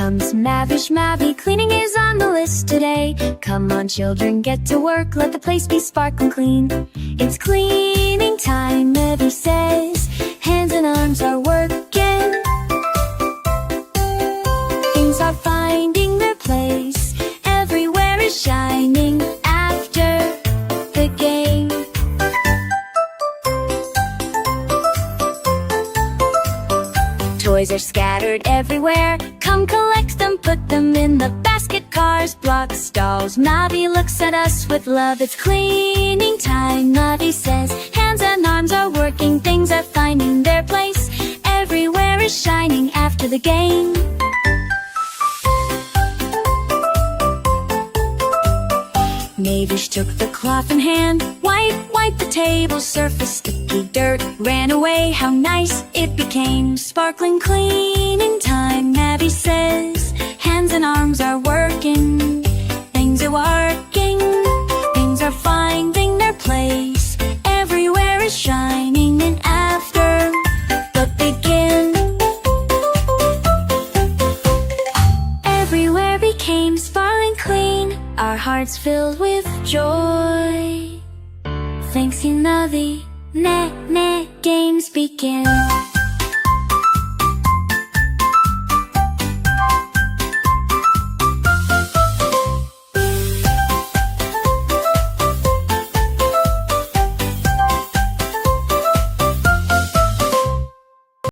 comes Mavish Mavi, cleaning is on the list today. Come on children, get to work, let the place be sparkling clean. It's cleaning time, Mavi says, hands and arms are working. Things are finding their place, everywhere is shining after the game. Toys are scattered everywhere, come collect them, put them in the basket. Cars, blocks, stalls, Mavi looks at us with love. It's cleaning time, Mavi says, hands and arms are working. Things are finding their place, everywhere is shining after the game. Mavish took the cloth in hand, wiped the table surface, sticky dirt ran away. How nice it became, sparkling cleaning time, Mavi says, hands and arms are working. Things are working, things are finding their place, everywhere is shining, and after the begin, everywhere became sparkling clean, our hearts filled with joy. Thanks you, Navi, games begin.